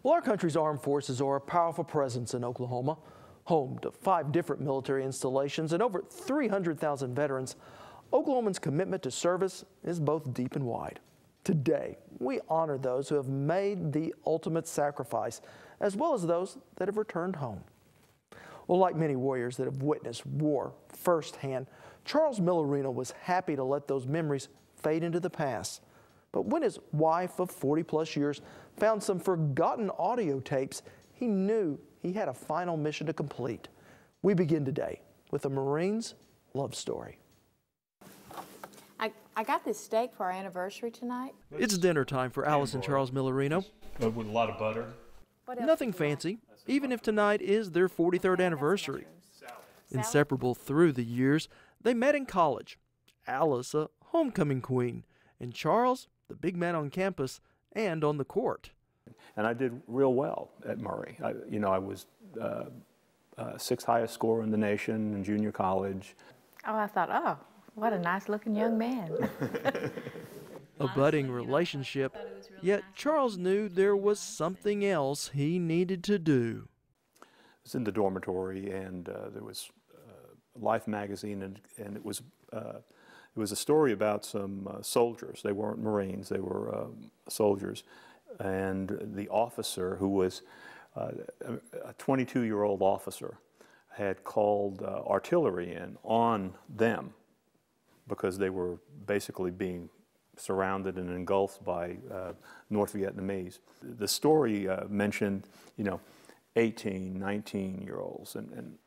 Well, our country's armed forces are a powerful presence in Oklahoma, home to 5 different military installations and over 300,000 veterans. Oklahomans' commitment to service is both deep and wide. Today, we honor those who have made the ultimate sacrifice, as well as those that have returned home. Well, like many warriors that have witnessed war firsthand, Charles Migliorino was happy to let those memories fade into the past. But when his wife of 40-plus years found some forgotten audio tapes, he knew he had a final mission to complete. We begin today with a Marine's love story. I got this steak for our anniversary tonight. It's dinner time for Alice and Charles Migliorino. With a lot of butter. Nothing fancy, even if tonight is their 43rd anniversary. Inseparable through the years, they met in college. Alice, a homecoming queen, and Charles, the big man on campus and on the court. And I did real well at Murray. I was 6th highest scorer in the nation in junior college. Oh, I thought, oh, what a nice looking young man. A budding relationship, yet Charles knew there was something else he needed to do. I was in the dormitory, and there was Life magazine, and it was a story about some soldiers. They weren't Marines, they were soldiers. And the officer, who was a 22-year-old officer, had called artillery in on them because they were basically being surrounded and engulfed by North Vietnamese. The story mentioned, 18, 19-year-olds. And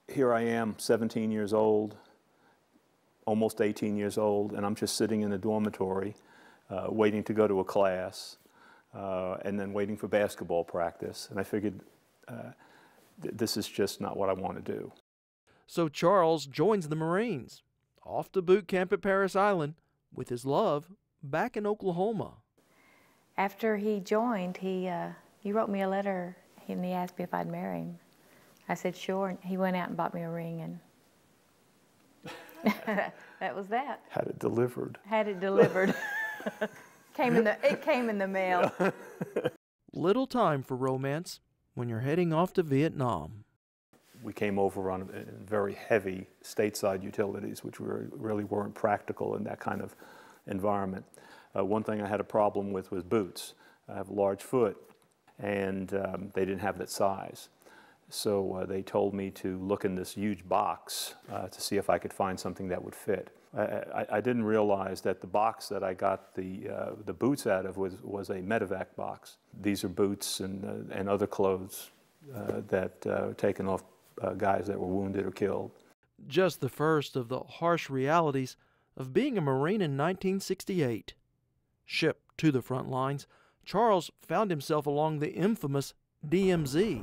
here I am, 17 years old, almost 18 years old, and I'm just sitting in a dormitory waiting to go to a class and then waiting for basketball practice. And I figured this is just not what I want to do. So Charles joins the Marines, off to boot camp at Parris Island, with his love back in Oklahoma. After he joined, he wrote me a letter and he asked me if I'd marry him. I said, sure, and he went out and bought me a ring, and that was that. Had it delivered. Had it delivered. It came in the mail. Little time for romance when you're heading off to Vietnam. We came over on very heavy stateside utilities, which really weren't practical in that kind of environment. One thing I had a problem with was boots. I have a large foot, and they didn't have that size. So they told me to look in this huge box to see if I could find something that would fit. I didn't realize that the box that I got the boots out of was a medevac box. These are boots and other clothes that are taken off guys that were wounded or killed. Just the first of the harsh realities of being a Marine in 1968. Shipped to the front lines, Charles found himself along the infamous DMZ.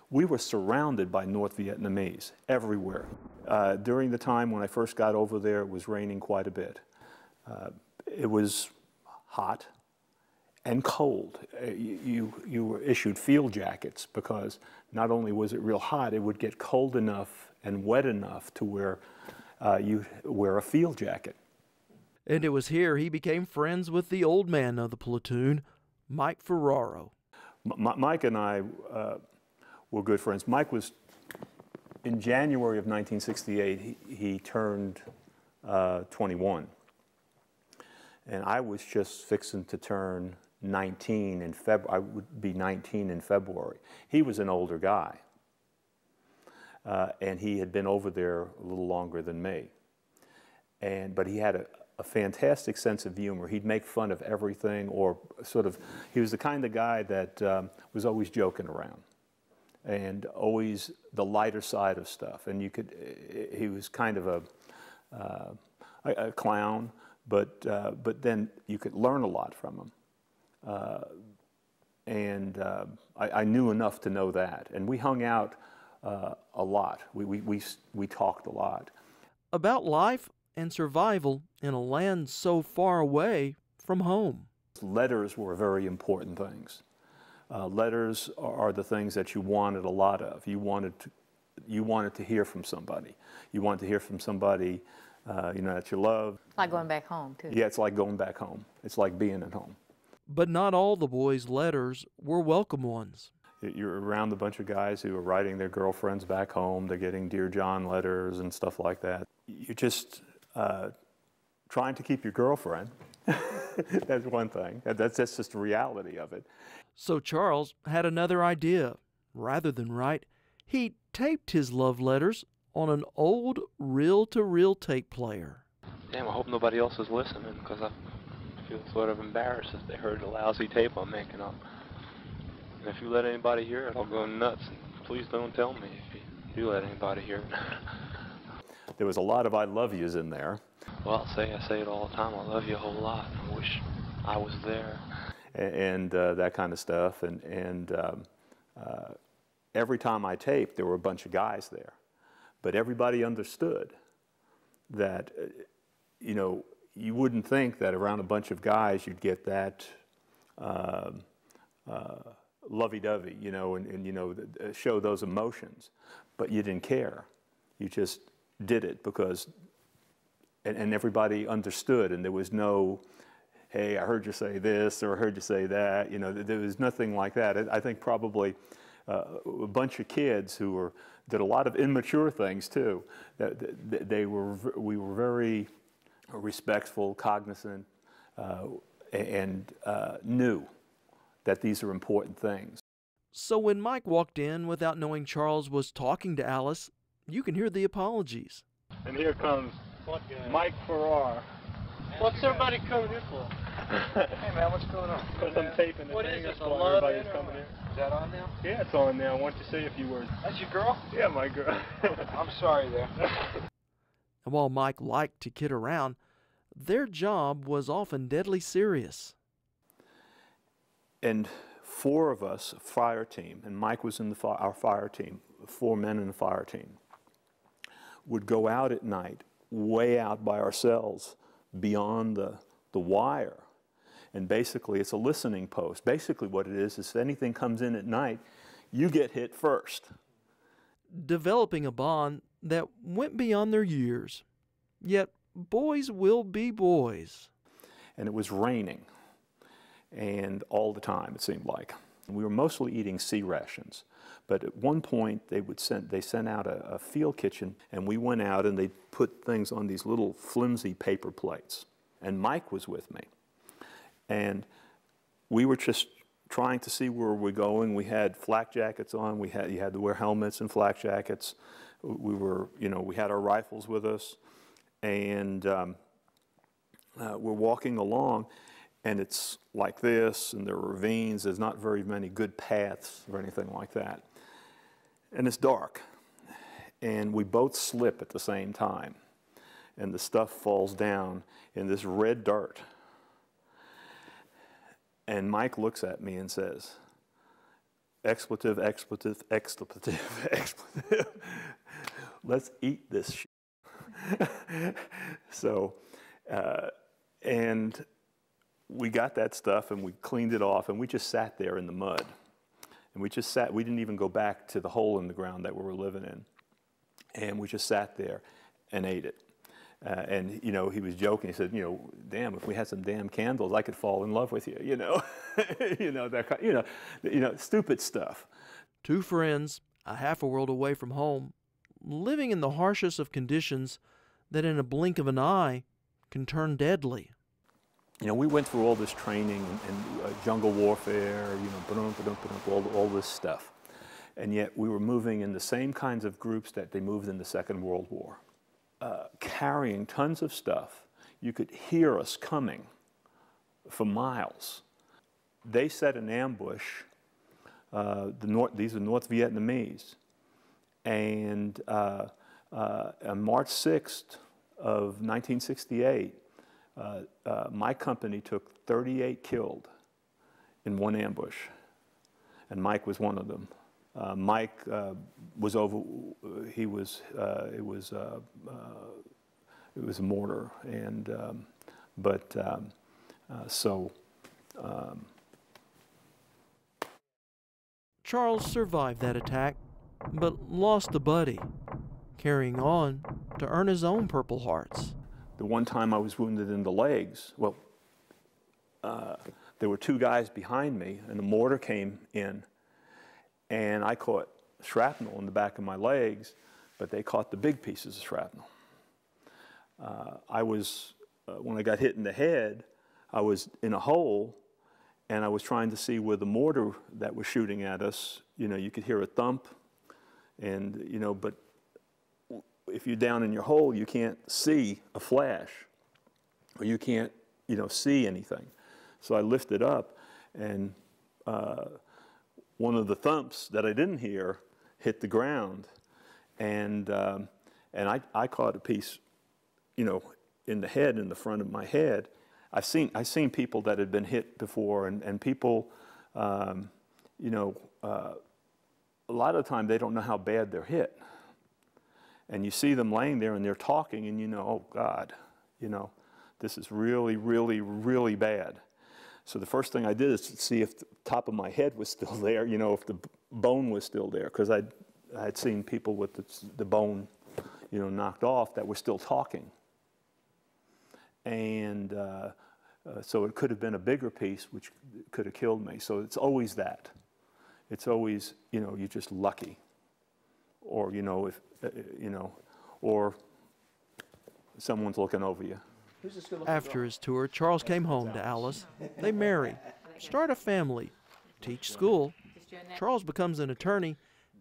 We were surrounded by North Vietnamese everywhere. During the time when I first got over there, it was raining quite a bit. It was hot and cold. You were issued field jackets because not only was it real hot, it would get cold enough and wet enough to where you wear a field jacket. And it was here he became friends with the old man of the platoon, Mike Ferraro. Mike and I were good friends. Mike was, in January of 1968, he turned 21. And I was just fixing to turn 19 in February. I would be 19 in February. He was an older guy. And he had been over there a little longer than me. But he had a fantastic sense of humor. He'd make fun of everything, or he was the kind of guy that was always joking around and always the lighter side of stuff. And he was kind of a clown, but then you could learn a lot from him. I knew enough to know that. And we hung out a lot. We talked a lot. About life and survival in a land so far away from home. Letters were very important things. Letters are the things that you wanted a lot of. You wanted to hear from somebody. You wanted to hear from somebody that you love. Like going back home, too. Yeah, it's like going back home. It's like being at home. But not all the boys' letters were welcome ones. You're around a bunch of guys who are writing their girlfriends back home. They're getting Dear John letters and stuff like that. You're just trying to keep your girlfriend. That's one thing. That's just the reality of it. So Charles had another idea. Rather than write, he taped his love letters on an old reel-to-reel tape player. Damn, I hope nobody else is listening, because I feel sort of embarrassed if they heard the lousy tape I'm making up. And if you let anybody hear it, I'll go nuts. Please don't tell me if you do let anybody hear it. There was a lot of I love yous in there. Well, I say it all the time. I love you a whole lot. I wish I was there. And that kind of stuff. And every time I taped, there were a bunch of guys there. But everybody understood that, you know, you wouldn't think that around a bunch of guys you'd get that lovey-dovey, you know, and you know, show those emotions. But you didn't care. You just did it because, and everybody understood, and there was no, hey, I heard you say this, or I heard you say that. You know, there was nothing like that. I think probably a bunch of kids who did a lot of immature things too. We were very respectful, cognizant, and knew that these are important things. So when Mike walked in without knowing Charles was talking to Alice, you can hear the apologies. And here comes Mike Farrar. What's everybody coming here for? Hey man, what's going on? Because I'm taping the What thing. is this, That's a why love everybody's in or coming what? here. Is that on now? Yeah, it's on now. I want you to say a few words. That's your girl? Yeah, my girl. I'm sorry there. And while Mike liked to kid around, their job was often deadly serious. And 4 of us, fire team, and Mike was in our fire team, 4 men in the fire team, would go out at night, way out by ourselves, beyond the wire. And basically, it's a listening post. Basically what it is if anything comes in at night, you get hit first. Developing a bond that went beyond their years. Yet boys will be boys. And it was raining, and all the time it seemed like. We were mostly eating sea rations, but at one point they sent out a field kitchen, and we went out and they put things on these little flimsy paper plates. And Mike was with me, and we were just trying to see where we're going. We had flak jackets on. You had to wear helmets and flak jackets. We were, you know, we had our rifles with us, and we're walking along, and it's like this, and there are ravines. There's not very many good paths or anything like that, and it's dark, and we both slip at the same time, and the stuff falls down in this red dirt. And Mike looks at me and says, expletive, expletive, expletive, expletive. Let's eat this shit. So, and we got that stuff and we cleaned it off and we just sat there in the mud. And we just sat, we didn't even go back to the hole in the ground that we were living in. And we just sat there and ate it. And, you know, he was joking. He said, you know, damn, if we had some damn candles, I could fall in love with you, you know. that kind, you know, stupid stuff. 2 friends, a half a world away from home, living in the harshest of conditions that in a blink of an eye can turn deadly. You know, we went through all this training and jungle warfare, you know, all this stuff. And yet we were moving in the same kinds of groups that they moved in the Second World War. Carrying tons of stuff. You could hear us coming for miles. They set an ambush. These are North Vietnamese. And on March 6th of 1968, my company took 38 killed in one ambush. And Mike was one of them. Mike was over. It was a mortar, and Charles survived that attack, but lost a buddy, carrying on to earn his own Purple Hearts. The one time I was wounded in the legs, well, there were two guys behind me, and the mortar came in, and I caught shrapnel in the back of my legs, but they caught the big pieces of shrapnel. When I got hit in the head, I was in a hole, and I was trying to see where the mortar that was shooting at us, you could hear a thump, and, but if you're down in your hole, you can't see a flash, or you can't, see anything. So I lifted up, and one of the thumps that I didn't hear hit the ground, and I caught a piece, in the head, in the front of my head. I've seen people that had been hit before, and people, a lot of the time they don't know how bad they're hit, and you see them laying there and they're talking, and oh God, this is really, really, really bad. So the first thing I did is to see if the top of my head was still there, if the bone was still there, because I had seen people with the bone, knocked off that were still talking. And so it could have been a bigger piece, which could have killed me. So it's always that. It's always, you're just lucky. Or, or someone's looking over you. After his tour, Charles came home to Alice. They marry, start a family, teach school. Charles becomes an attorney,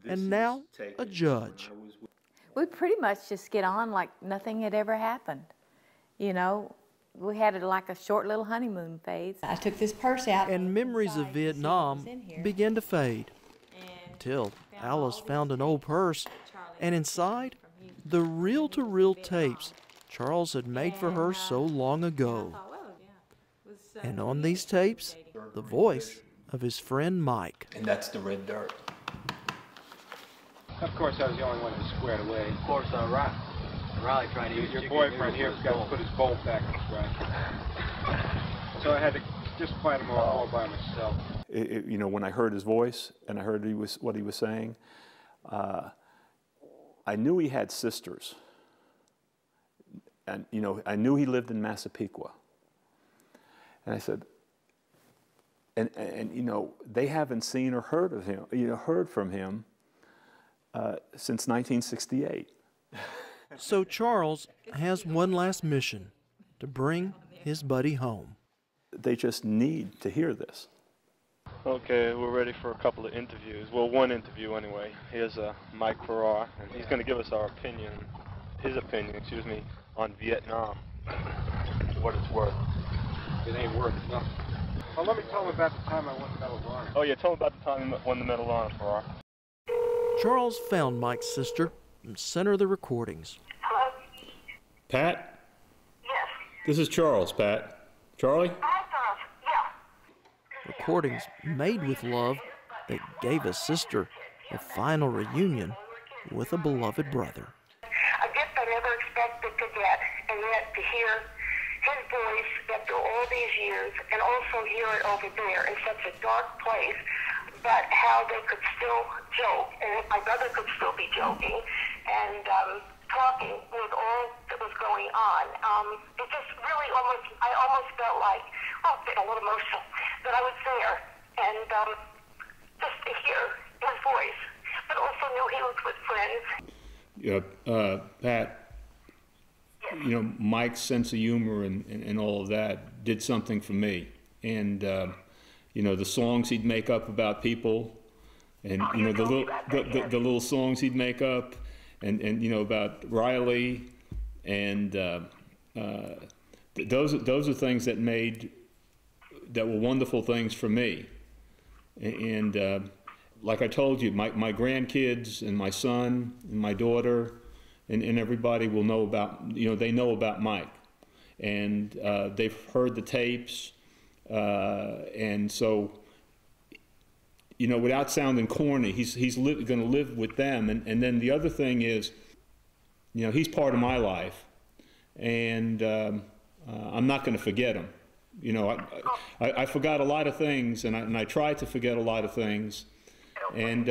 and now a judge. We pretty much just get on like nothing had ever happened. We had like a short little honeymoon phase. I took this purse out. And memories of Vietnam began to fade until Alice found an old purse, and inside, the reel-to-reel tapes Charles had made for her so long ago. And on these tapes, the voice of his friend Mike. And that's the red dirt. Of course, I was the only one who squared away. Of course, Riley tried to use Your boyfriend here has got to put his bolt back in his racket. So I had to just fight him all by myself. When I heard his voice and I heard what he was saying, I knew he had sisters. And, I knew he lived in Massapequa. And I said, and they haven't seen or heard of him, heard from him since 1968. So Charles has one last mission, to bring his buddy home. They just need to hear this. Okay, we're ready for a couple of interviews. Well, one interview anyway. Here's Mike Farrar, and he's going to give us his opinion, on Vietnam. For what it's worth. It ain't worth nothing. Well, let me tell him about the time I won the Medal of Honor. Oh yeah, tell him about the time you won the Medal of Honor, Farrar. Charles found Mike's sister and sent her the recordings. Hello? Pat? Yes. This is Charles, Pat. Charlie? Hi, Charles. Yeah. Recordings made with love that gave his sister a final reunion with a beloved brother. A gift I never expected to get, and yet to hear his voice after all these years, and also hear it over there in such a dark place, but how they could still joke, and my brother could still be joking, and talking with all that was going on. It just really I almost felt like, I'm getting a little emotional, that I was there, and just to hear his voice, but also knew he was with friends. Pat, Yes. Mike's sense of humor and all of that did something for me. And, the songs he'd make up about people, and, the little songs he'd make up, and about Riley, and those are things that were wonderful things for me. And like I told you, my grandkids and my son and my daughter and everybody will know about, they know about Mike. And they've heard the tapes. And so, without sounding corny, he's going to live with them. And then the other thing is, he's part of my life. And I'm not going to forget him. I forgot a lot of things, and I tried to forget a lot of things. And,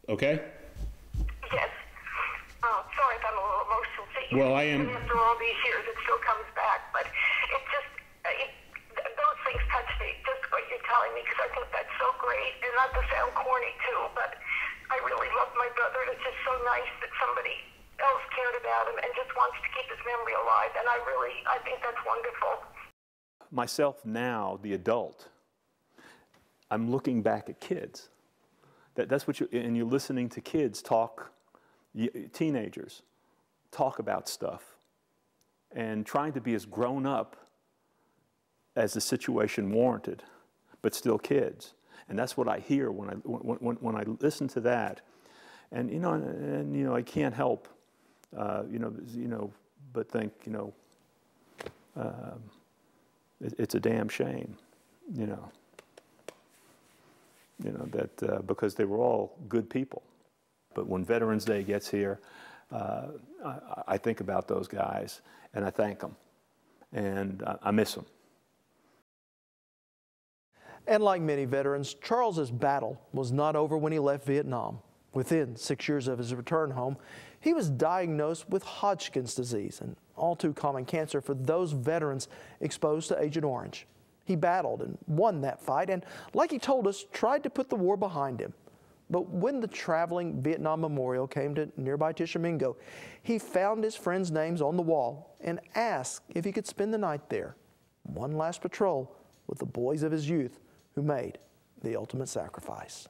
okay? Yes. Sorry if I'm a little emotional. See, Well, I am. After all these years, it still comes back. But great, and not to sound corny too, but I really love my brother, and it's just so nice that somebody else cared about him and just wants to keep his memory alive, and I think that's wonderful. Myself now, the adult, I'm looking back at kids. That's what and you're listening to kids talk, teenagers talk about stuff, and trying to be as grown up as the situation warranted, but still kids. And that's what I hear when I listen to that. And I can't help, but think, it's a damn shame, that because they were all good people. But when Veterans Day gets here, I think about those guys and I thank them, and I miss them. And like many veterans, Charles's battle was not over when he left Vietnam. Within 6 years of his return home, he was diagnosed with Hodgkin's disease, an all too common cancer for those veterans exposed to Agent Orange. He battled and won that fight, and like he told us, tried to put the war behind him. But when the traveling Vietnam Memorial came to nearby Tishomingo, he found his friends' names on the wall and asked if he could spend the night there. One last patrol with the boys of his youth who made the ultimate sacrifice.